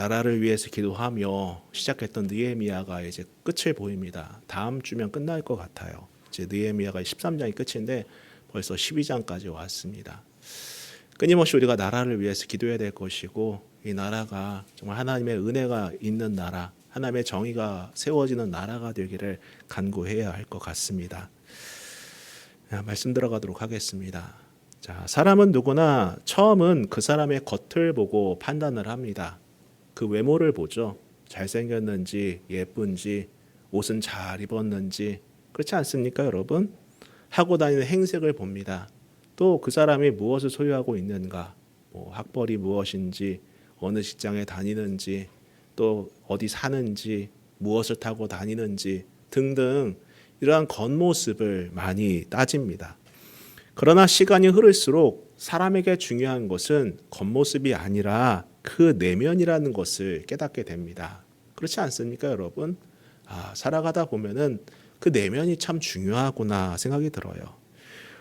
나라를 위해서 기도하며 시작했던 느헤미야가 이제 끝을 보입니다. 다음 주면 끝날 것 같아요. 이제 느헤미야가 13장이 끝인데 벌써 12장까지 왔습니다. 끊임없이 우리가 나라를 위해서 기도해야 될 것이고, 이 나라가 정말 하나님의 은혜가 있는 나라, 하나님의 정의가 세워지는 나라가 되기를 간구해야 할 것 같습니다. 말씀 들어가도록 하겠습니다. 자, 사람은 누구나 처음은 그 사람의 겉을 보고 판단을 합니다. 그 외모를 보죠. 잘생겼는지, 예쁜지, 옷은 잘 입었는지, 그렇지 않습니까, 여러분? 하고 다니는 행색을 봅니다. 또 그 사람이 무엇을 소유하고 있는가, 학벌이 무엇인지, 어느 직장에 다니는지, 또 어디 사는지, 무엇을 타고 다니는지 등등 이러한 겉모습을 많이 따집니다. 그러나 시간이 흐를수록 사람에게 중요한 것은 겉모습이 아니라 그 내면이라는 것을 깨닫게 됩니다. 그렇지 않습니까, 여러분? 살아가다 보면은 그 내면이 참 중요하구나 생각이 들어요.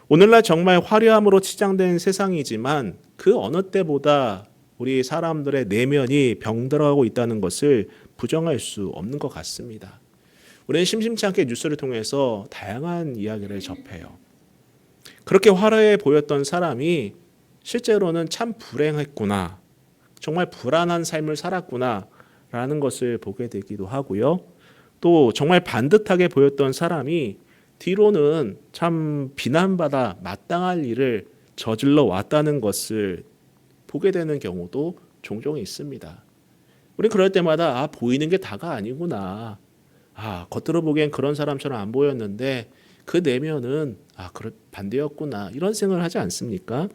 오늘날 정말 화려함으로 치장된 세상이지만 그 어느 때보다 우리 사람들의 내면이 병들어가고 있다는 것을 부정할 수 없는 것 같습니다. 우리는 심심치 않게 뉴스를 통해서 다양한 이야기를 접해요. 그렇게 화려해 보였던 사람이 실제로는 참 불행했구나, 정말 불안한 삶을 살았구나 라는 것을 보게 되기도 하고요. 또 정말 반듯하게 보였던 사람이 뒤로는 참 비난받아 마땅할 일을 저질러 왔다는 것을 보게 되는 경우도 종종 있습니다. 우리 그럴 때마다 보이는 게 다가 아니구나. 겉으로 보기엔 그런 사람처럼 안 보였는데 그 내면은 반대였구나. 이런 생각을 하지 않습니까?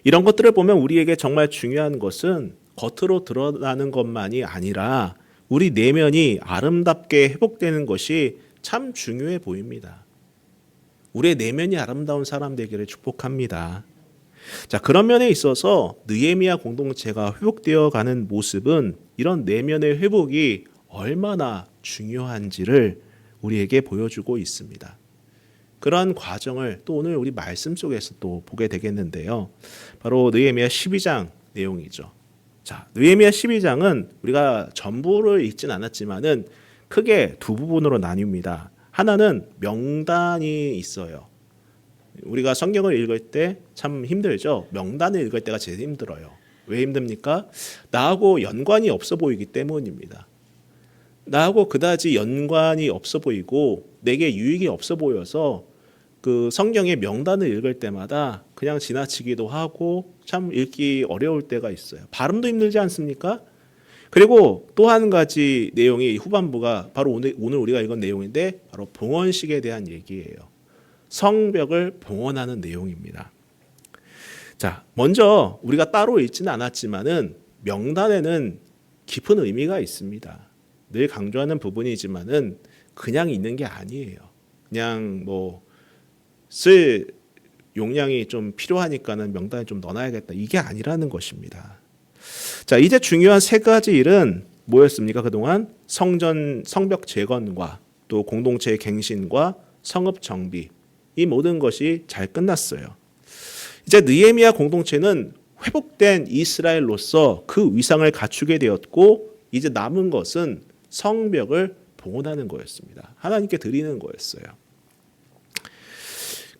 이런 것들을 보면 우리에게 정말 중요한 것은 겉으로 드러나는 것만이 아니라 우리 내면이 아름답게 회복되는 것이 참 중요해 보입니다. 우리의 내면이 아름다운 사람 되기를 축복합니다. 자, 그런 면에 있어서 느헤미야 공동체가 회복되어 가는 모습은 이런 내면의 회복이 얼마나 중요한지를 우리에게 보여주고 있습니다. 그러한 과정을 또 오늘 우리 말씀 속에서 또 보게 되겠는데요. 바로 느헤미야 12장 내용이죠. 자, 느헤미야 12장은 우리가 전부를 읽진 않았지만은 크게 두 부분으로 나뉩니다. 하나는 명단이 있어요. 우리가 성경을 읽을 때 참 힘들죠. 명단을 읽을 때가 제일 힘들어요. 왜 힘듭니까? 나하고 연관이 없어 보이기 때문입니다. 나하고 그다지 연관이 없어 보이고 내게 유익이 없어 보여서 그 성경의 명단을 읽을 때마다 그냥 지나치기도 하고 참 읽기 어려울 때가 있어요. 발음도 힘들지 않습니까? 그리고 또 한 가지 내용이 후반부가 바로 오늘 우리가 읽은 내용인데 바로 봉헌식에 대한 얘기예요. 성벽을 봉헌하는 내용입니다. 자, 먼저 우리가 따로 읽지는 않았지만은 명단에는 깊은 의미가 있습니다. 늘 강조하는 부분이지만은 그냥 있는 게 아니에요. 그냥 쓸 용량이 좀 필요하니까는 명단에 좀 넣어놔야겠다, 이게 아니라는 것입니다. 자, 이제 중요한 세 가지 일은 뭐였습니까? 그동안 성벽 재건과 또 공동체의 갱신과 성읍 정비, 이 모든 것이 잘 끝났어요. 이제 느헤미야 공동체는 회복된 이스라엘로서 그 위상을 갖추게 되었고 이제 남은 것은 성벽을 봉헌하는 거였습니다. 하나님께 드리는 거였어요.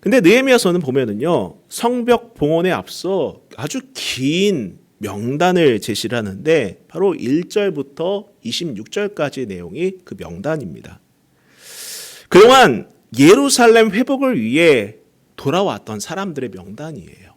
근데 느헤미야서는 보면은요, 성벽 봉헌에 앞서 아주 긴 명단을 제시를 하는데 바로 1절부터 26절까지의 내용이 그 명단입니다. 그동안 예루살렘 회복을 위해 돌아왔던 사람들의 명단이에요.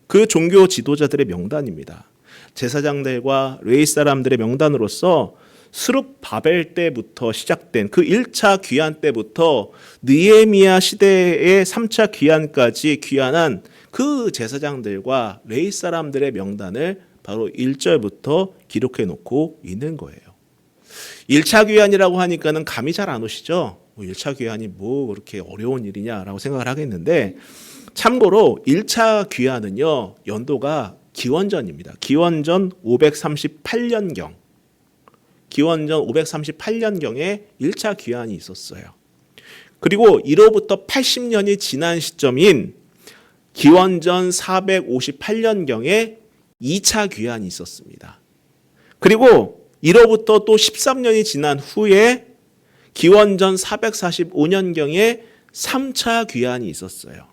그 종교 지도자들의 명단입니다. 제사장들과 레위 사람들의 명단으로서 스룹바벨 때부터 시작된 그 1차 귀환 때부터 느헤미야 시대의 3차 귀환까지 귀환한 그 제사장들과 레위 사람들의 명단을 바로 1절부터 기록해 놓고 있는 거예요. 1차 귀환이라고 하니까는 감이 잘 안 오시죠? 1차 귀환이 그렇게 어려운 일이냐라고 생각을 하겠는데, 참고로 1차 귀환은요, 연도가 기원전입니다. 기원전 538년경. 기원전 538년경에 1차 귀환이 있었어요. 그리고 이로부터 80년이 지난 시점인 기원전 458년경에 2차 귀환이 있었습니다. 그리고 이로부터 또 13년이 지난 후에 기원전 445년경에 3차 귀환이 있었어요.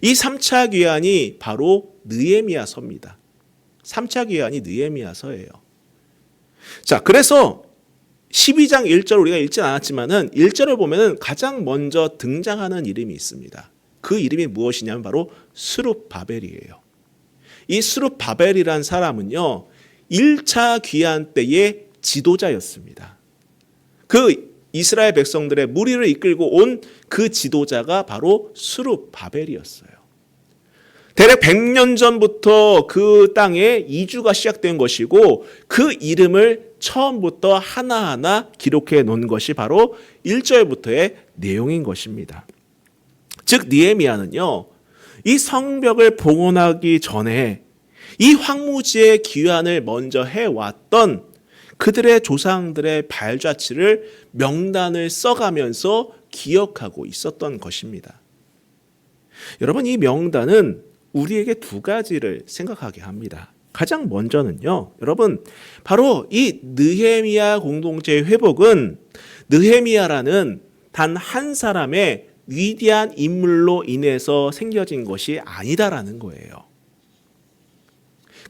이 3차 귀환이 바로 느헤미야서입니다. 3차 귀환이 느헤미야서예요. 자, 그래서 12장 1절 우리가 읽진 않았지만은 1절을 보면은 가장 먼저 등장하는 이름이 있습니다. 그 이름이 무엇이냐면 바로 스룹바벨이에요. 이 스룹바벨이란 사람은요, 1차 귀환 때의 지도자였습니다. 그 이스라엘 백성들의 무리를 이끌고 온 그 지도자가 바로 스룹바벨이었어요. 대략 100년 전부터 그 땅에 이주가 시작된 것이고 그 이름을 처음부터 하나하나 기록해 놓은 것이 바로 1절부터의 내용인 것입니다. 즉 느헤미야는요, 이 성벽을 봉헌하기 전에 이 황무지의 귀환을 먼저 해왔던 그들의 조상들의 발자취를 명단을 써가면서 기억하고 있었던 것입니다. 여러분, 이 명단은 우리에게 두 가지를 생각하게 합니다. 가장 먼저는요, 여러분, 바로 이 느헤미야 공동체의 회복은 느헤미야라는 단 한 사람의 위대한 인물로 인해서 생겨진 것이 아니다라는 거예요.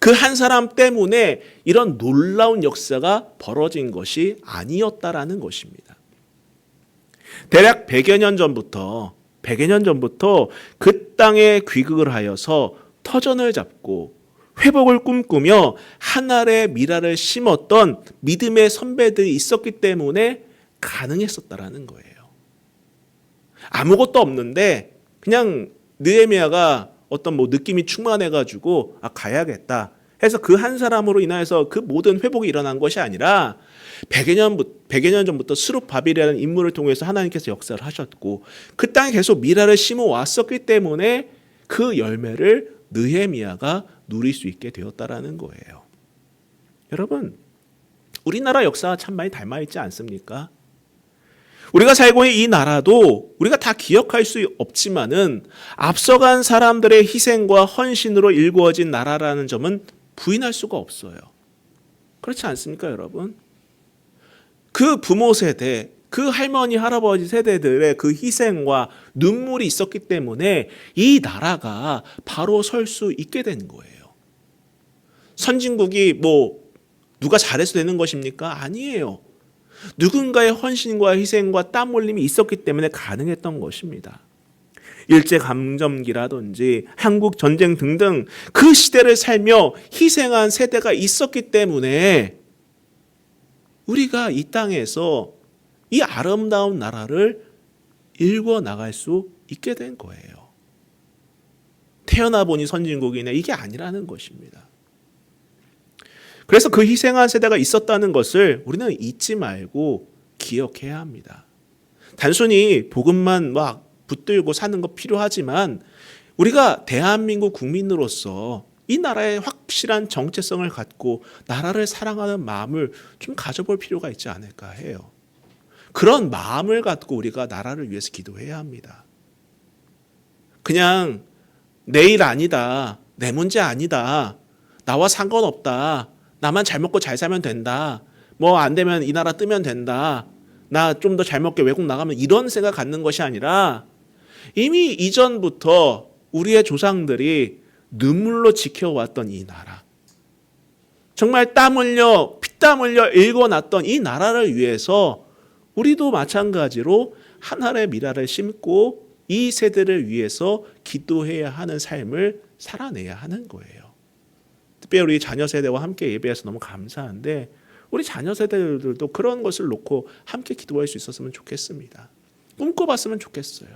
그 한 사람 때문에 이런 놀라운 역사가 벌어진 것이 아니었다라는 것입니다. 대략 100여 년 전부터 그 땅에 귀국을 하여서 터전을 잡고 회복을 꿈꾸며 하늘의 미랄을 심었던 믿음의 선배들이 있었기 때문에 가능했었다라는 거예요. 아무것도 없는데 그냥 느헤미야가 어떤 느낌이 충만해가지고 가야겠다 해서 그 한 사람으로 인하여서 그 모든 회복이 일어난 것이 아니라 100여 년 전부터 스룹바벨이라는 인물을 통해서 하나님께서 역사를 하셨고 그 땅에 계속 미랄을 심어 왔었기 때문에 그 열매를 느헤미야가 누릴 수 있게 되었다라는 거예요. 여러분, 우리나라 역사와 참 많이 닮아 있지 않습니까? 우리가 살고 있는 이 나라도 우리가 다 기억할 수 없지만은 앞서간 사람들의 희생과 헌신으로 일구어진 나라라는 점은 부인할 수가 없어요. 그렇지 않습니까, 여러분? 그 부모 세대, 그 할머니, 할아버지 세대들의 그 희생과 눈물이 있었기 때문에 이 나라가 바로 설 수 있게 된 거예요. 선진국이 누가 잘해서 되는 것입니까? 아니에요. 누군가의 헌신과 희생과 땀 흘림이 있었기 때문에 가능했던 것입니다. 일제감점기라든지 한국 전쟁 등등 그 시대를 살며 희생한 세대가 있었기 때문에 우리가 이 땅에서 이 아름다운 나라를 일궈 나갈 수 있게 된 거예요. 태어나 보니 선진국이네, 이게 아니라는 것입니다. 그래서 그 희생한 세대가 있었다는 것을 우리는 잊지 말고 기억해야 합니다. 단순히 복음만 붙들고 사는 거 필요하지만 우리가 대한민국 국민으로서 이 나라의 확실한 정체성을 갖고 나라를 사랑하는 마음을 좀 가져볼 필요가 있지 않을까 해요. 그런 마음을 갖고 우리가 나라를 위해서 기도해야 합니다. 그냥 내 일 아니다, 내 문제 아니다, 나와 상관없다, 나만 잘 먹고 잘 살면 된다, 안 되면 이 나라 뜨면 된다, 나 좀 더 잘 먹게 외국 나가면, 이런 생각 갖는 것이 아니라 이미 이전부터 우리의 조상들이 눈물로 지켜왔던 이 나라, 정말 땀 흘려 피땀 흘려 일궈놨던 이 나라를 위해서 우리도 마찬가지로 하늘의 미랄을 심고 이 세대를 위해서 기도해야 하는 삶을 살아내야 하는 거예요. 특별히 우리 자녀 세대와 함께 예배해서 너무 감사한데 우리 자녀 세대들도 그런 것을 놓고 함께 기도할 수 있었으면 좋겠습니다. 꿈꿔봤으면 좋겠어요.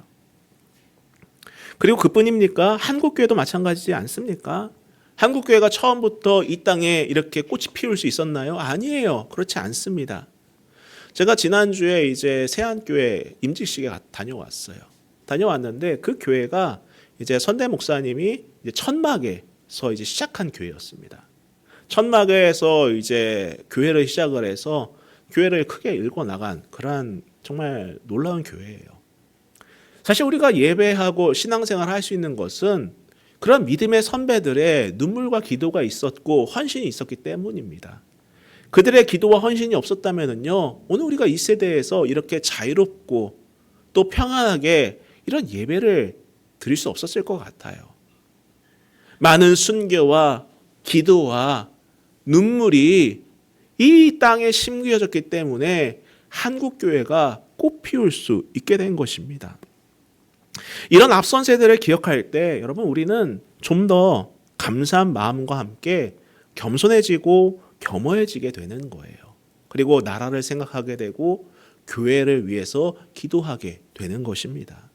그리고 그뿐입니까? 한국교회도 마찬가지지 않습니까? 한국교회가 처음부터 이 땅에 이렇게 꽃이 피울 수 있었나요? 아니에요. 그렇지 않습니다. 제가 지난주에 이제 세안교회 임직식에 다녀왔어요. 다녀왔는데 그 교회가 이제 선대 목사님이 이제 천막에서 이제 시작한 교회였습니다. 천막에서 이제 교회를 시작을 해서 교회를 크게 일궈 나간 그러한 정말 놀라운 교회예요. 사실 우리가 예배하고 신앙생활을 할 수 있는 것은 그런 믿음의 선배들의 눈물과 기도가 있었고 헌신이 있었기 때문입니다. 그들의 기도와 헌신이 없었다면요, 오늘 우리가 이 세대에서 이렇게 자유롭고 또 평안하게 이런 예배를 드릴 수 없었을 것 같아요. 많은 순교와 기도와 눈물이 이 땅에 심겨졌기 때문에 한국 교회가 꽃피울 수 있게 된 것입니다. 이런 앞선 세대를 기억할 때 여러분, 우리는 좀 더 감사한 마음과 함께 겸손해지고 겸허해지게 되는 거예요. 그리고 나라를 생각하게 되고 교회를 위해서 기도하게 되는 것입니다.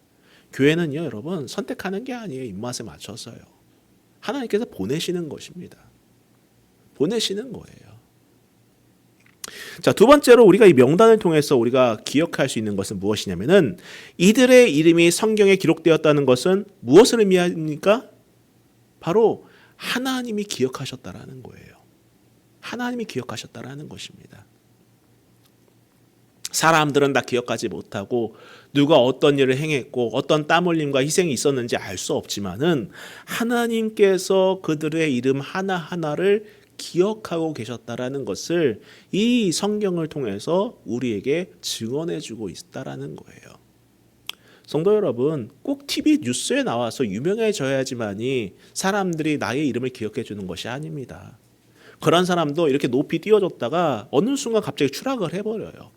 교회는요, 여러분, 선택하는 게 아니에요. 입맛에 맞춰서요. 하나님께서 보내시는 것입니다. 보내시는 거예요. 자, 두 번째로 우리가 이 명단을 통해서 우리가 기억할 수 있는 것은 무엇이냐면은, 이들의 이름이 성경에 기록되었다는 것은 무엇을 의미합니까? 바로 하나님이 기억하셨다라는 거예요. 하나님이 기억하셨다라는 것입니다. 사람들은 다 기억하지 못하고 누가 어떤 일을 행했고 어떤 땀 흘림과 희생이 있었는지 알 수 없지만은 하나님께서 그들의 이름 하나하나를 기억하고 계셨다라는 것을 이 성경을 통해서 우리에게 증언해 주고 있다라는 거예요. 성도 여러분, 꼭 TV 뉴스에 나와서 유명해져야지만이 사람들이 나의 이름을 기억해 주는 것이 아닙니다. 그런 사람도 이렇게 높이 띄워줬다가 어느 순간 갑자기 추락을 해버려요.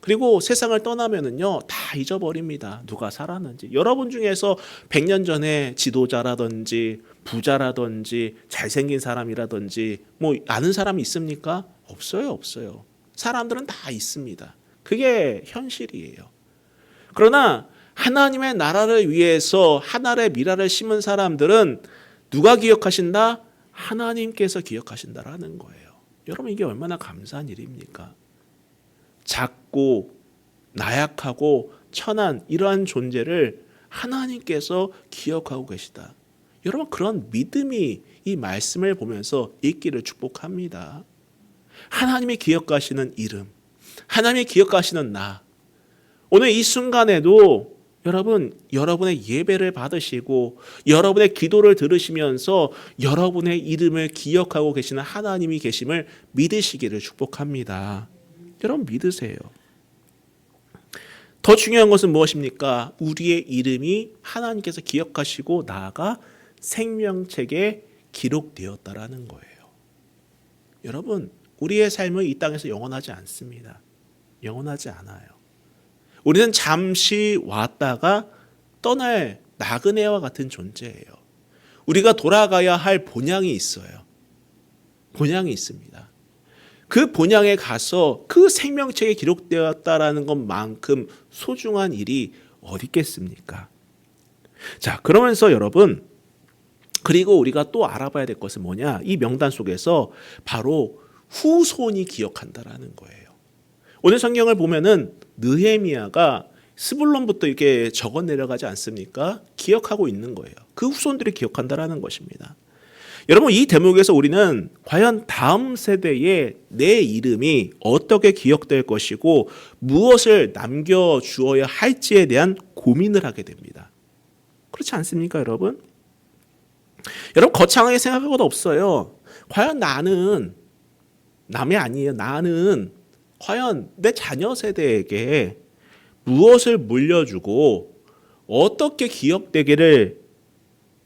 그리고 세상을 떠나면은요, 다 잊어버립니다. 누가 살았는지. 여러분 중에서 100년 전에 지도자라든지 부자라든지 잘생긴 사람이라든지 뭐 아는 사람이 있습니까? 없어요, 없어요. 사람들은 다 있습니다. 그게 현실이에요. 그러나 하나님의 나라를 위해서 하늘의 미라를 심은 사람들은 누가 기억하신다? 하나님께서 기억하신다라는 거예요. 여러분, 이게 얼마나 감사한 일입니까? 작고 나약하고 천한 이러한 존재를 하나님께서 기억하고 계시다. 여러분, 그런 믿음이 이 말씀을 보면서 있기를 축복합니다. 하나님이 기억하시는 이름, 하나님이 기억하시는 나. 오늘 이 순간에도 여러분, 여러분의 예배를 받으시고 여러분의 기도를 들으시면서 여러분의 이름을 기억하고 계시는 하나님이 계심을 믿으시기를 축복합니다. 여러분, 믿으세요. 더 중요한 것은 무엇입니까? 우리의 이름이 하나님께서 기억하시고 나아가 생명책에 기록되었다라는 거예요. 여러분, 우리의 삶은 이 땅에서 영원하지 않습니다. 영원하지 않아요. 우리는 잠시 왔다가 떠날 나그네와 같은 존재예요. 우리가 돌아가야 할 본향이 있어요. 본향이 있습니다. 그 본향에 가서 그 생명책에 기록되었다라는 것만큼 소중한 일이 어디 있겠습니까? 자, 그러면서 여러분, 그리고 우리가 또 알아봐야 될 것은 뭐냐? 이 명단 속에서 바로 후손이 기억한다라는 거예요. 오늘 성경을 보면은 느헤미야가 스불론부터 이렇게 적어 내려가지 않습니까? 기억하고 있는 거예요. 그 후손들이 기억한다라는 것입니다. 여러분, 이 대목에서 우리는 과연 다음 세대에 내 이름이 어떻게 기억될 것이고 무엇을 남겨주어야 할지에 대한 고민을 하게 됩니다. 그렇지 않습니까, 여러분? 여러분, 거창하게 생각할 것 없어요. 과연 나는, 남이 아니에요. 나는 과연 내 자녀 세대에게 무엇을 물려주고 어떻게 기억되기를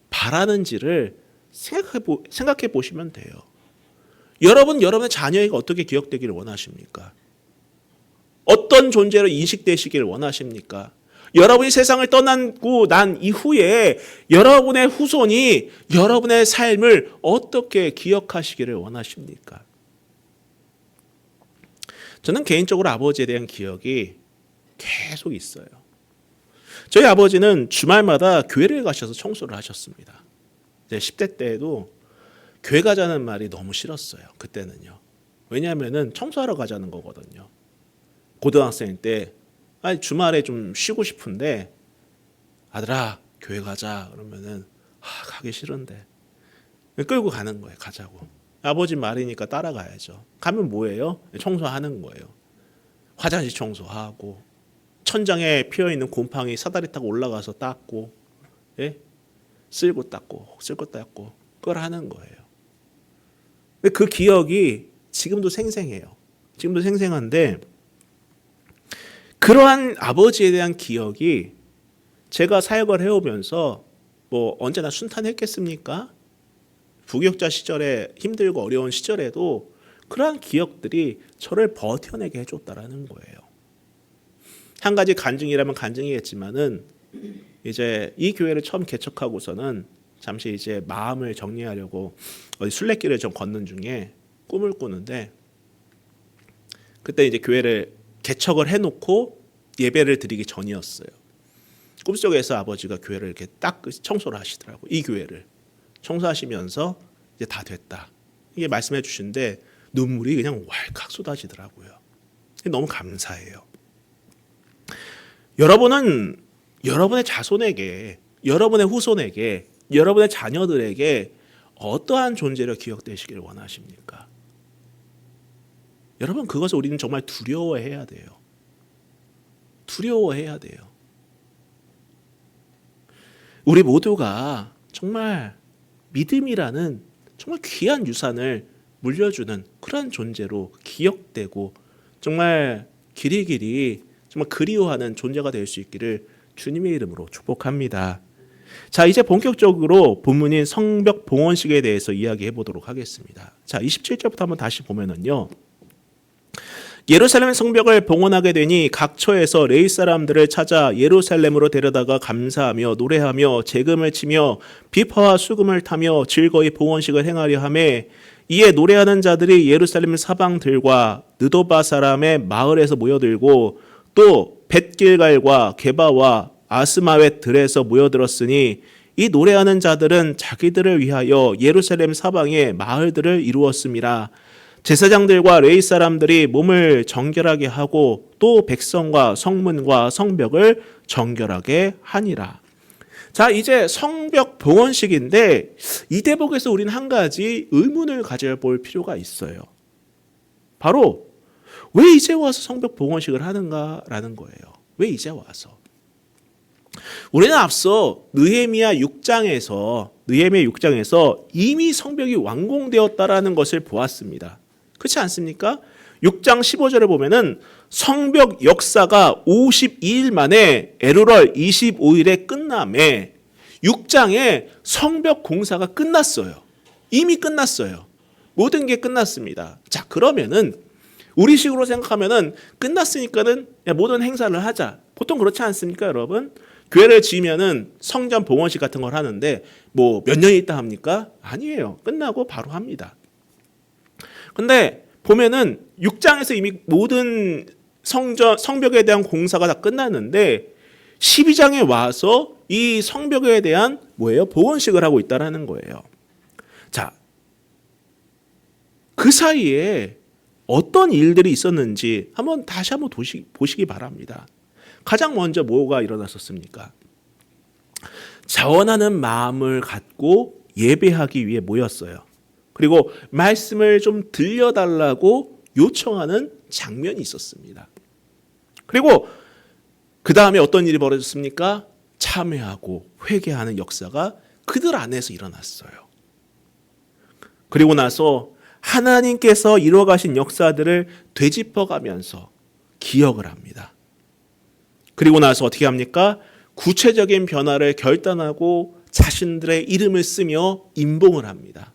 바라는지를 생각해 보시면 돼요. 여러분의 자녀에게 어떻게 기억되기를 원하십니까? 어떤 존재로 인식되시기를 원하십니까? 여러분이 세상을 떠나고 난 이후에 여러분의 후손이 여러분의 삶을 어떻게 기억하시기를 원하십니까? 저는 개인적으로 아버지에 대한 기억이 계속 있어요. 저희 아버지는 주말마다 교회를 가셔서 청소를 하셨습니다. 이제 10대 때에도 교회 가자는 말이 너무 싫었어요. 그때는요. 왜냐하면은 청소하러 가자는 거거든요. 고등학생 때 주말에 좀 쉬고 싶은데 아들아 교회 가자 그러면은 가기 싫은데 끌고 가는 거예요. 가자고. 아버지 말이니까 따라가야죠. 가면 뭐예요? 청소하는 거예요. 화장실 청소하고 천장에 피어있는 곰팡이 사다리 타고 올라가서 닦고, 예? 쓸고 닦고 그걸 하는 거예요. 근데 그 기억이 지금도 생생해요. 지금도 생생한데 그러한 아버지에 대한 기억이 제가 사역을 해오면서 뭐 언제나 순탄했겠습니까? 부격자 시절에 힘들고 어려운 시절에도 그러한 기억들이 저를 버텨내게 해줬다라는 거예요. 한 가지 간증이라면 간증이겠지만은 이제 이 교회를 처음 개척하고서는 잠시 이제 마음을 정리하려고 어디 순례길을 좀 걷는 중에 꿈을 꾸는데 그때 이제 교회를 개척을 해놓고 예배를 드리기 전이었어요. 꿈속에서 아버지가 교회를 이렇게 딱 청소를 하시더라고요. 이 교회를 청소하시면서 이제 다 됐다. 이게 말씀해 주시는데 눈물이 그냥 왈칵 쏟아지더라고요. 너무 감사해요. 여러분은 여러분의 자손에게, 여러분의 후손에게, 여러분의 자녀들에게 어떠한 존재로 기억되시기를 원하십니까? 여러분 그것을 우리는 정말 두려워해야 돼요. 두려워해야 돼요. 우리 모두가 정말 믿음이라는 정말 귀한 유산을 물려주는 그러한 존재로 기억되고 정말 길이길이 정말 그리워하는 존재가 될 수 있기를 주님의 이름으로 축복합니다. 자, 이제 본격적으로 본문인 성벽 봉헌식에 대해서 이야기해 보도록 하겠습니다. 자, 27절부터 한번 다시 보면은요. 예루살렘 성벽을 봉헌하게 되니 각 처에서 레위 사람들을 찾아 예루살렘으로 데려다가 감사하며 노래하며 재금을 치며 비파와 수금을 타며 즐거이 봉헌식을 행하려 하매 이에 노래하는 자들이 예루살렘 사방들과 느도바 사람의 마을에서 모여들고 또 벳길갈과 게바와 아스마웻 들에서 모여들었으니 이 노래하는 자들은 자기들을 위하여 예루살렘 사방의 마을들을 이루었음이라. 제사장들과 레위 사람들이 몸을 정결하게 하고 또 백성과 성문과 성벽을 정결하게 하니라. 자, 이제 성벽 봉헌식인데 이 대목에서 우리는 한 가지 의문을 가져볼 필요가 있어요. 바로 왜 이제 와서 성벽 봉헌식을 하는가라는 거예요. 왜 이제 와서? 우리는 앞서 느헤미야 6장에서 이미 성벽이 완공되었다라는 것을 보았습니다. 그렇지 않습니까? 6장 15절을 보면은 성벽 역사가 52일 만에 에루럴 25일에 끝남에 6장에 성벽 공사가 끝났어요. 이미 끝났어요. 모든 게 끝났습니다. 자, 그러면은 우리식으로 생각하면은 끝났으니까는 모든 행사를 하자. 보통 그렇지 않습니까, 여러분? 교회를 지으면은 성전 봉헌식 같은 걸 하는데 뭐 몇 년이 있다 합니까? 아니에요. 끝나고 바로 합니다. 근데 보면은 6장에서 이미 모든 성벽에 대한 공사가 다 끝났는데 12장에 와서 이 성벽에 대한 봉헌식을 하고 있다라는 거예요. 자, 그 사이에 어떤 일들이 있었는지 다시 한번 보시기 바랍니다. 가장 먼저 뭐가 일어났었습니까? 자원하는 마음을 갖고 예배하기 위해 모였어요. 그리고 말씀을 좀 들려달라고 요청하는 장면이 있었습니다. 그리고 그 다음에 어떤 일이 벌어졌습니까? 참회하고 회개하는 역사가 그들 안에서 일어났어요. 그리고 나서 하나님께서 이루어가신 역사들을 되짚어가면서 기억을 합니다. 그리고 나서 어떻게 합니까? 구체적인 변화를 결단하고 자신들의 이름을 쓰며 임봉을 합니다.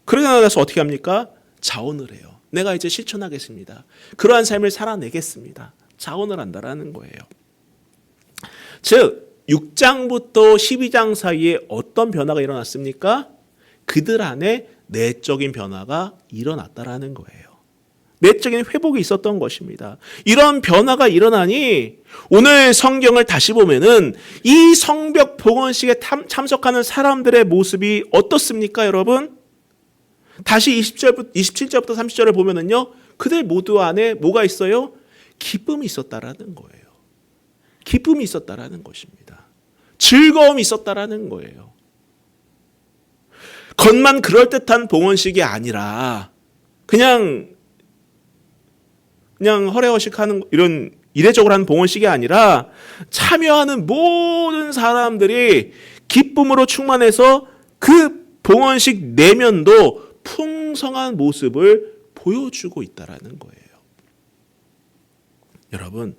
그러고 나서 어떻게 합니까? 자원을 해요. 내가 이제 실천하겠습니다. 그러한 삶을 살아내겠습니다. 자원을 한다라는 거예요. 즉 6장부터 12장 사이에 어떤 변화가 일어났습니까? 그들 안에 내적인 변화가 일어났다라는 거예요. 내적인 회복이 있었던 것입니다. 이런 변화가 일어나니 오늘 성경을 다시 보면은 이 성벽 봉헌식에 참석하는 사람들의 모습이 어떻습니까, 여러분? 다시 27절부터 30절을 보면은요, 그들 모두 안에 뭐가 있어요? 기쁨이 있었다라는 거예요. 기쁨이 있었다라는 것입니다. 즐거움이 있었다라는 거예요. 겉만 그럴듯한 봉헌식이 아니라 그냥 허례허식하는 이런 이례적으로 하는 봉헌식이 아니라 참여하는 모든 사람들이 기쁨으로 충만해서 그 봉헌식 내면도 풍성한 모습을 보여주고 있다라는 거예요. 여러분,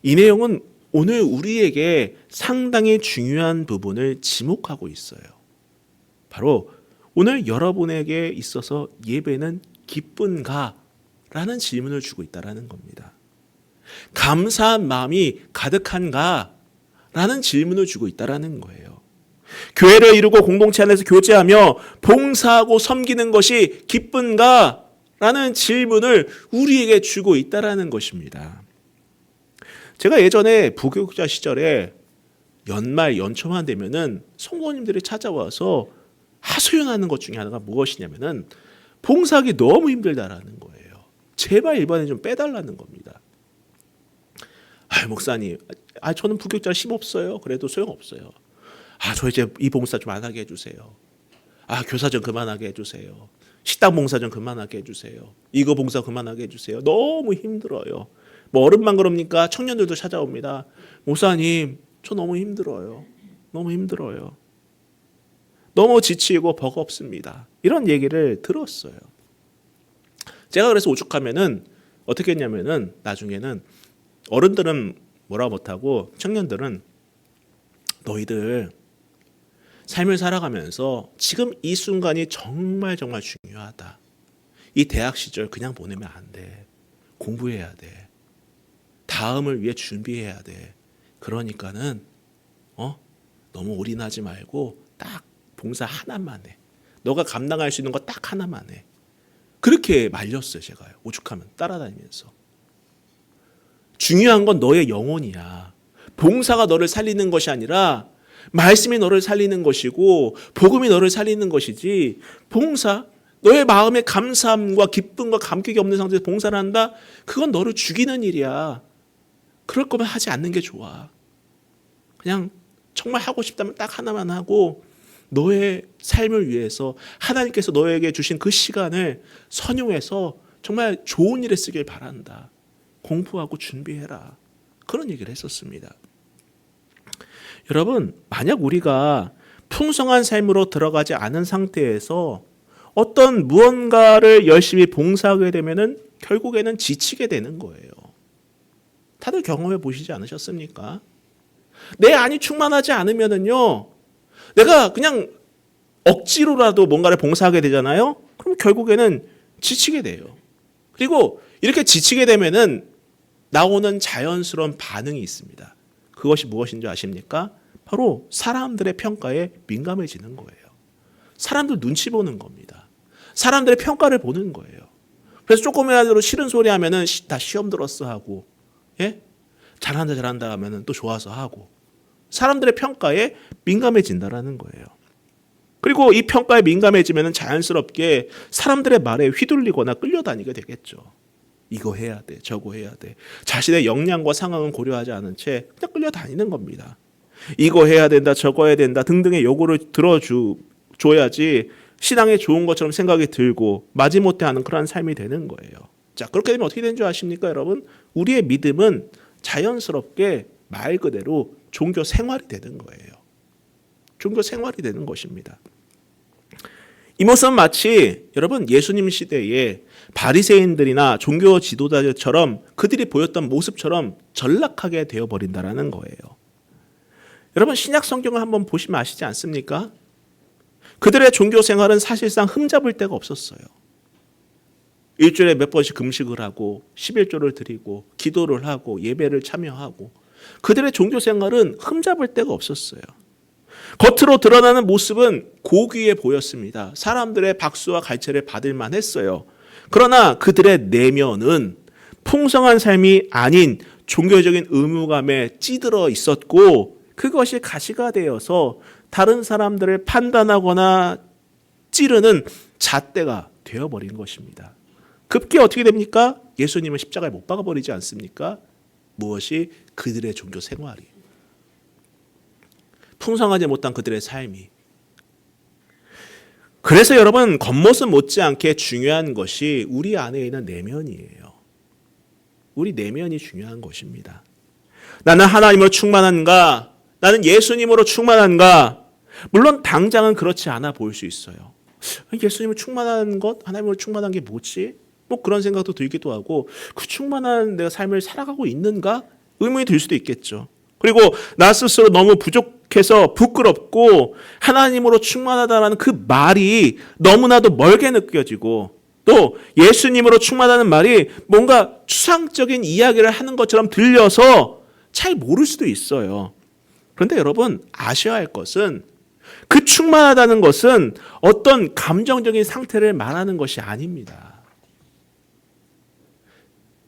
이 내용은 오늘 우리에게 상당히 중요한 부분을 지목하고 있어요. 바로 오늘 여러분에게 있어서 예배는 기쁜가? 라는 질문을 주고 있다는 겁니다. 감사한 마음이 가득한가? 라는 질문을 주고 있다는 거예요. 교회를 이루고 공동체 안에서 교제하며 봉사하고 섬기는 것이 기쁜가? 라는 질문을 우리에게 주고 있다는 것입니다. 제가 예전에 부교육자 시절에 연말 연초만 되면은 성도님들이 찾아와서 하소연하는 것 중에 하나가 무엇이냐면은 봉사하기 너무 힘들다라는 거예요. 제발 이번에 좀 빼달라는 겁니다. 목사님, 저는 부교육자 힘없어요. 그래도 소용없어요. 저 이제 이 봉사 좀 안 하게 해주세요. 교사 좀 그만하게 해주세요. 식당 봉사 좀 그만하게 해주세요. 이거 봉사 그만하게 해주세요. 너무 힘들어요. 뭐 어른만 그럽니까? 청년들도 찾아옵니다. 목사님, 저 너무 힘들어요. 너무 힘들어요. 너무 지치고 버겁습니다. 이런 얘기를 들었어요. 제가 그래서 오죽하면은 어떻게 했냐면은 나중에는 어른들은 뭐라 못하고 청년들은 너희들 삶을 살아가면서 지금 이 순간이 정말 정말 중요하다. 이 대학 시절 그냥 보내면 안 돼. 공부해야 돼. 다음을 위해 준비해야 돼. 그러니까는 너무 올인하지 말고 딱 봉사 하나만 해. 너가 감당할 수 있는 거 딱 하나만 해. 그렇게 말렸어요. 제가 오죽하면 따라다니면서. 중요한 건 너의 영혼이야. 봉사가 너를 살리는 것이 아니라 말씀이 너를 살리는 것이고 복음이 너를 살리는 것이지, 봉사, 너의 마음에 감사함과 기쁨과 감격이 없는 상태에서 봉사를 한다? 그건 너를 죽이는 일이야. 그럴 거면 하지 않는 게 좋아. 그냥 정말 하고 싶다면 딱 하나만 하고 너의 삶을 위해서 하나님께서 너에게 주신 그 시간을 선용해서 정말 좋은 일에 쓰길 바란다. 공부하고 준비해라. 그런 얘기를 했었습니다. 여러분, 만약 우리가 풍성한 삶으로 들어가지 않은 상태에서 어떤 무언가를 열심히 봉사하게 되면은 결국에는 지치게 되는 거예요. 다들 경험해 보시지 않으셨습니까? 내 안이 충만하지 않으면은요, 내가 그냥 억지로라도 뭔가를 봉사하게 되잖아요. 그럼 결국에는 지치게 돼요. 그리고 이렇게 지치게 되면은 나오는 자연스러운 반응이 있습니다. 그것이 무엇인 줄 아십니까? 바로 사람들의 평가에 민감해지는 거예요. 사람들 눈치 보는 겁니다. 사람들의 평가를 보는 거예요. 그래서 조금이라도 싫은 소리 하면은 다 시험 들었어 하고, 잘한다 잘한다 하면은 또 좋아서 하고, 사람들의 평가에 민감해진다라는 거예요. 그리고 이 평가에 민감해지면은 자연스럽게 사람들의 말에 휘둘리거나 끌려다니게 되겠죠. 이거 해야 돼, 저거 해야 돼. 자신의 역량과 상황은 고려하지 않은 채 그냥 끌려다니는 겁니다. 이거 해야 된다, 저거 해야 된다 등등의 요구를 들어줘야지 신앙에 좋은 것처럼 생각이 들고 마지못해 하는 그런 삶이 되는 거예요. 자, 그렇게 되면 어떻게 되는 줄 아십니까, 여러분? 우리의 믿음은 자연스럽게 말 그대로 종교 생활이 되는 거예요. 종교 생활이 되는 것입니다. 이 모습은 마치 여러분 예수님 시대에 바리새인들이나 종교 지도자들처럼 그들이 보였던 모습처럼 전락하게 되어버린다라는 거예요. 여러분 신약 성경을 한번 보시면 아시지 않습니까? 그들의 종교 생활은 사실상 흠잡을 데가 없었어요. 일주일에 몇 번씩 금식을 하고 11조를 드리고 기도를 하고 예배를 참여하고 그들의 종교 생활은 흠잡을 데가 없었어요. 겉으로 드러나는 모습은 고귀해 보였습니다. 사람들의 박수와 갈채를 받을 만했어요. 그러나 그들의 내면은 풍성한 삶이 아닌 종교적인 의무감에 찌들어 있었고 그것이 가시가 되어서 다른 사람들을 판단하거나 찌르는 잣대가 되어버린 것입니다. 급기 어떻게 됩니까? 예수님은 십자가에 못 박아버리지 않습니까? 무엇이? 그들의 종교 생활이. 풍성하지 못한 그들의 삶이. 그래서 여러분 겉모습 못지않게 중요한 것이 우리 안에 있는 내면이에요. 우리 내면이 중요한 것입니다. 나는 하나님으로 충만한가? 나는 예수님으로 충만한가? 물론 당장은 그렇지 않아 보일 수 있어요. 예수님을 충만한 것? 하나님으로 충만한 게 뭐지? 뭐 그런 생각도 들기도 하고 그 충만한 내가 삶을 살아가고 있는가 의문이 들 수도 있겠죠. 그리고 나 스스로 너무 부족해서 부끄럽고 하나님으로 충만하다라는 그 말이 너무나도 멀게 느껴지고 또 예수님으로 충만하다는 말이 뭔가 추상적인 이야기를 하는 것처럼 들려서 잘 모를 수도 있어요. 그런데 여러분 아셔야 할 것은 그 충만하다는 것은 어떤 감정적인 상태를 말하는 것이 아닙니다.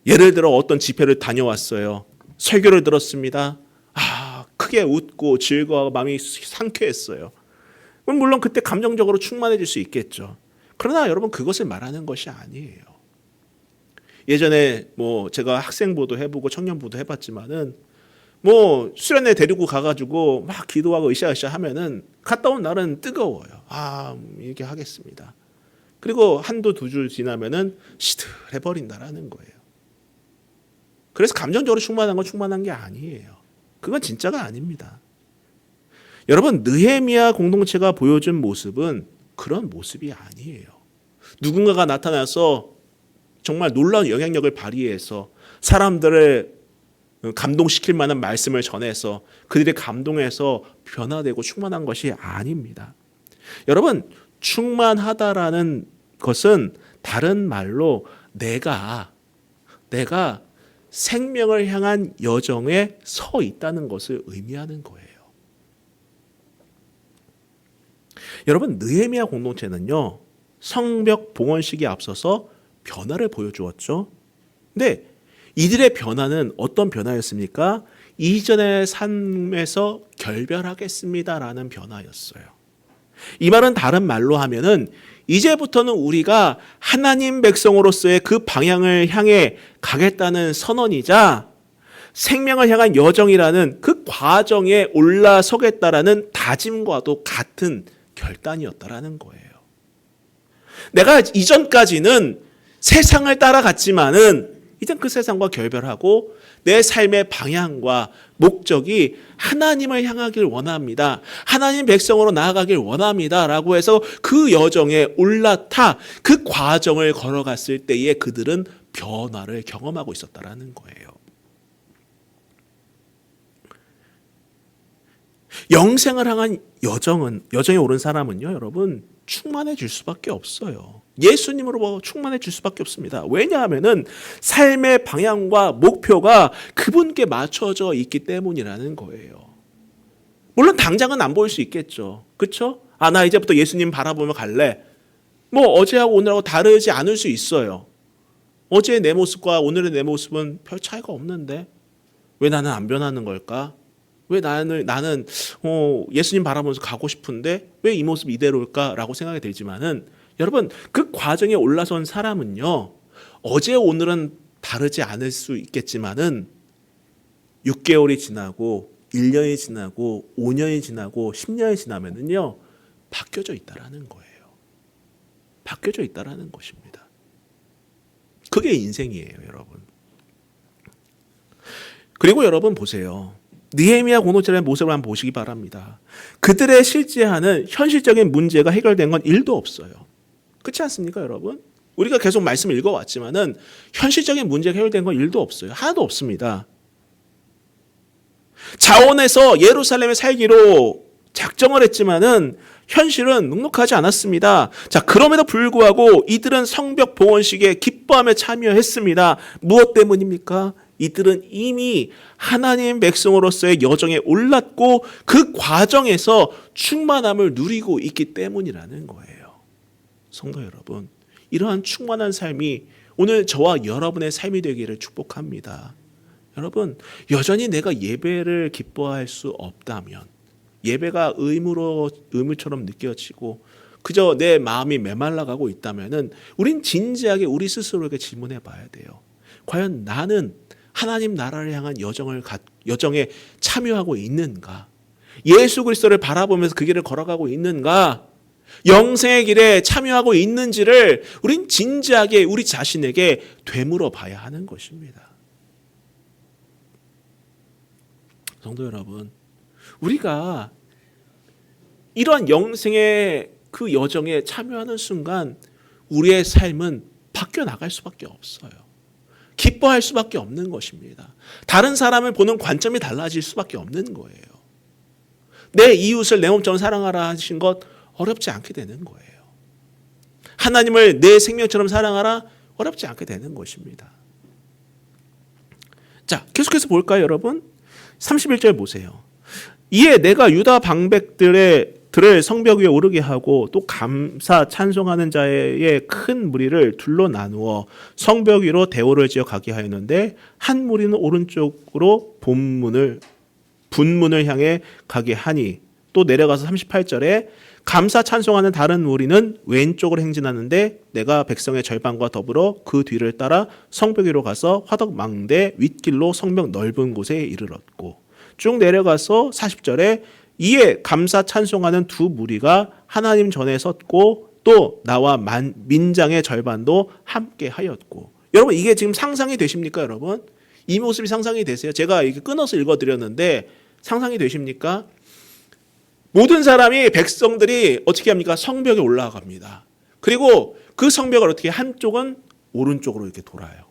예를 들어 어떤 집회를 다녀왔어요. 설교를 들었습니다. 크게 웃고 즐거워하고 마음이 상쾌했어요. 그럼 물론 그때 감정적으로 충만해질 수 있겠죠. 그러나 여러분 그것을 말하는 것이 아니에요. 예전에 뭐 제가 학생부도 해보고 청년부도 해봤지만은 뭐 수련회 데리고 가가지고 막 기도하고 으쌰으쌰 하면은 갔다 온 날은 뜨거워요. 이렇게 하겠습니다. 그리고 한두 두 줄 지나면은 시들해버린다라는 거예요. 그래서 감정적으로 충만한 건 충만한 게 아니에요. 그건 진짜가 아닙니다. 여러분 느헤미야 공동체가 보여준 모습은 그런 모습이 아니에요. 누군가가 나타나서 정말 놀라운 영향력을 발휘해서 사람들을 감동시킬 만한 말씀을 전해서 그들이 감동해서 변화되고 충만한 것이 아닙니다. 여러분 충만하다라는 것은 다른 말로 내가 생명을 향한 여정에 서 있다는 것을 의미하는 거예요. 여러분 느헤미야 공동체는요 성벽 봉헌식에 앞서서 변화를 보여주었죠. 근데 이들의 변화는 어떤 변화였습니까? 이전의 삶에서 결별하겠습니다라는 변화였어요. 이 말은 다른 말로 하면은 이제부터는 우리가 하나님 백성으로서의 그 방향을 향해 가겠다는 선언이자 생명을 향한 여정이라는 그 과정에 올라서겠다라는 다짐과도 같은 결단이었다라는 거예요. 내가 이전까지는 세상을 따라갔지만은 이젠 그 세상과 결별하고 내 삶의 방향과 목적이 하나님을 향하길 원합니다. 하나님 백성으로 나아가길 원합니다. 라고 해서 그 여정에 올라타 그 과정을 걸어갔을 때에 그들은 변화를 경험하고 있었다라는 거예요. 영생을 향한 여정에 오른 사람은요, 여러분, 충만해질 수밖에 없어요. 예수님으로 충만해질 수밖에 없습니다. 왜냐하면은 삶의 방향과 목표가 그분께 맞춰져 있기 때문이라는 거예요. 물론 당장은 안 보일 수 있겠죠. 그렇죠? 나 이제부터 예수님 바라보며 갈래. 뭐 어제하고 오늘하고 다르지 않을 수 있어요. 어제의 내 모습과 오늘의 내 모습은 별 차이가 없는데 왜 나는 안 변하는 걸까? 왜 나는 예수님 바라보면서 가고 싶은데 왜 이 모습 이대로일까라고 생각이 들지만은 여러분 그 과정에 올라선 사람은요 어제 오늘은 다르지 않을 수 있겠지만은 6개월이 지나고 1년이 지나고 5년이 지나고 10년이 지나면은요 바뀌어져 있다라는 거예요. 바뀌어져 있다라는 것입니다. 그게 인생이에요, 여러분. 그리고 여러분 보세요. 느헤미야 공동체의 모습을 한번 보시기 바랍니다. 그들의 실제하는 현실적인 문제가 해결된 건 1도 없어요. 그렇지 않습니까, 여러분? 우리가 계속 말씀을 읽어왔지만은 현실적인 문제가 해결된 건 1도 없어요. 하나도 없습니다. 자원해서 예루살렘에 살기로 작정을 했지만은 현실은 넉넉하지 않았습니다. 자, 그럼에도 불구하고 이들은 성벽 봉헌식에 기뻐하며 참여했습니다. 무엇 때문입니까? 이들은 이미 하나님 백성으로서의 여정에 올랐고 그 과정에서 충만함을 누리고 있기 때문이라는 거예요. 성도 여러분, 이러한 충만한 삶이 오늘 저와 여러분의 삶이 되기를 축복합니다. 여러분, 여전히 내가 예배를 기뻐할 수 없다면, 예배가 의무처럼 느껴지고 그저 내 마음이 메말라가고 있다면은 우린 진지하게 우리 스스로에게 질문해 봐야 돼요. 과연 나는 하나님 나라를 향한 여정에 참여하고 있는가? 예수 그리스도를 바라보면서 그 길을 걸어가고 있는가? 영생의 길에 참여하고 있는지를 우린 진지하게 우리 자신에게 되물어 봐야 하는 것입니다. 성도 여러분, 우리가 이러한 영생의 그 여정에 참여하는 순간 우리의 삶은 바뀌어 나갈 수밖에 없어요. 기뻐할 수밖에 없는 것입니다. 다른 사람을 보는 관점이 달라질 수밖에 없는 거예요. 내 이웃을 내 몸처럼 사랑하라 하신 것 어렵지 않게 되는 거예요. 하나님을 내 생명처럼 사랑하라 어렵지 않게 되는 것입니다. 자, 계속해서 볼까요, 여러분? 31절 보세요. 이에 내가 유다 방백들을 성벽 위에 오르게 하고 또 감사 찬송하는 자의 큰 무리를 둘로 나누어 성벽 위로 대오를 지어 가게 하였는데 한 무리는 오른쪽으로 분문을 향해 가게 하니 또 내려가서 38절에 감사 찬송하는 다른 무리는 왼쪽으로 행진하는데 내가 백성의 절반과 더불어 그 뒤를 따라 성벽 위로 가서 화덕망대 윗길로 성벽 넓은 곳에 이르렀고 쭉 내려가서 40절에 이에 감사 찬송하는 두 무리가 하나님 전에 섰고 또 나와 민장의 절반도 함께 하였고. 여러분 이게 지금 상상이 되십니까, 여러분? 이 모습이 상상이 되세요? 제가 이렇게 끊어서 읽어드렸는데 상상이 되십니까? 모든 사람이 백성들이 어떻게 합니까? 성벽에 올라갑니다. 그리고 그 성벽을 어떻게 한쪽은 오른쪽으로 이렇게 돌아요.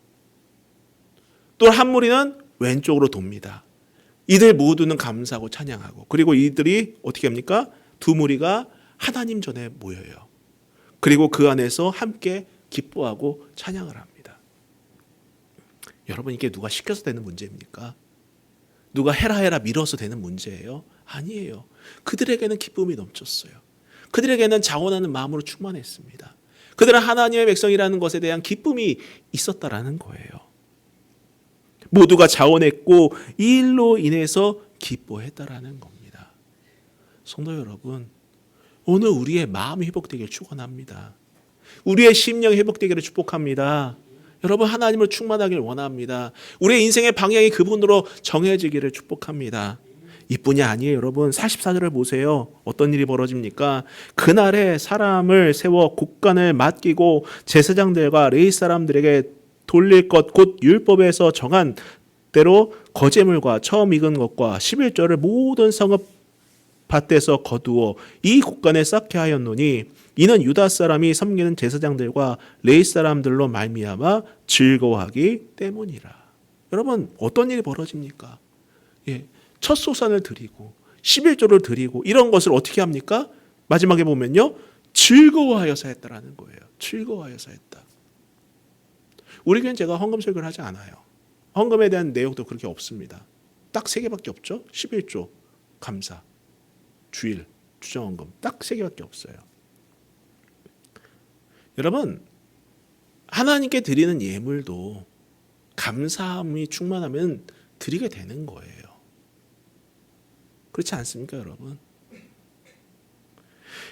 또 한 무리는 왼쪽으로 돕니다. 이들 모두는 감사하고 찬양하고 그리고 이들이 어떻게 합니까? 두 무리가 하나님 전에 모여요. 그리고 그 안에서 함께 기뻐하고 찬양을 합니다. 여러분 이게 누가 시켜서 되는 문제입니까? 누가 해라 밀어서 되는 문제예요? 아니에요. 그들에게는 기쁨이 넘쳤어요. 그들에게는 자원하는 마음으로 충만했습니다. 그들은 하나님의 백성이라는 것에 대한 기쁨이 있었다라는 거예요. 모두가 자원했고 이 일로 인해서 기뻐했다라는 겁니다. 성도 여러분, 오늘 우리의 마음이 회복되기를 축원합니다. 우리의 심령이 회복되기를 축복합니다. 여러분 하나님을 충만하기를 원합니다. 우리의 인생의 방향이 그분으로 정해지기를 축복합니다. 이뿐이 아니에요. 여러분 44절을 보세요. 어떤 일이 벌어집니까? 그날에 사람을 세워 국간을 맡기고 제사장들과 레위 사람들에게 돌릴 것 곧 율법에서 정한 대로 거제물과 처음 익은 것과 11조를 모든 성읍 밭에서 거두어 이 국간에 쌓게 하였노니 이는 유다 사람이 섬기는 제사장들과 레위 사람들로 말미암아 즐거워하기 때문이라. 여러분 어떤 일이 벌어집니까? 첫 소산을 드리고 11조를 드리고 이런 것을 어떻게 합니까? 마지막에 보면요. 즐거워하여서 했다라는 거예요. 즐거워하여서 했다. 우리 교회는 제가 헌금 설교를 하지 않아요. 헌금에 대한 내용도 그렇게 없습니다. 딱 3개밖에 없죠. 11조, 감사, 주일, 주정헌금 딱 3개밖에 없어요. 여러분 하나님께 드리는 예물도 감사함이 충만하면 드리게 되는 거예요. 그렇지 않습니까, 여러분?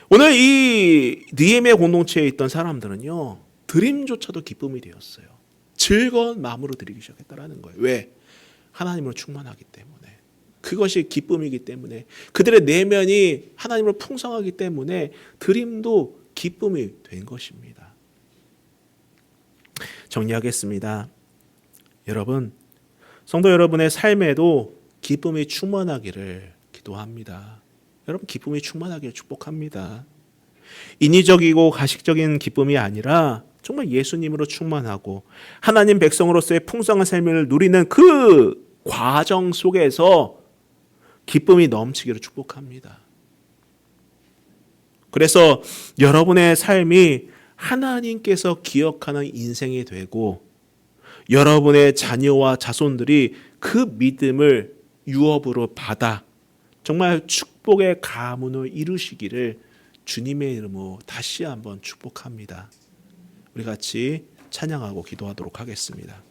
오늘 이 느헤미야 공동체에 있던 사람들은요. 드림조차도 기쁨이 되었어요. 즐거운 마음으로 드리기 시작했다라는 거예요. 왜? 하나님으로 충만하기 때문에. 그것이 기쁨이기 때문에. 그들의 내면이 하나님으로 풍성하기 때문에 드림도 기쁨이 된 것입니다. 정리하겠습니다. 여러분, 성도 여러분의 삶에도 기쁨이 충만하기를 기도합니다. 여러분 기쁨이 충만하기를 축복합니다. 인위적이고 가식적인 기쁨이 아니라 정말 예수님으로 충만하고 하나님 백성으로서의 풍성한 삶을 누리는 그 과정 속에서 기쁨이 넘치기를 축복합니다. 그래서 여러분의 삶이 하나님께서 기억하는 인생이 되고 여러분의 자녀와 자손들이 그 믿음을 유업으로 받아 정말 축복의 가문을 이루시기를 주님의 이름으로 다시 한번 축복합니다. 우리 같이 찬양하고 기도하도록 하겠습니다.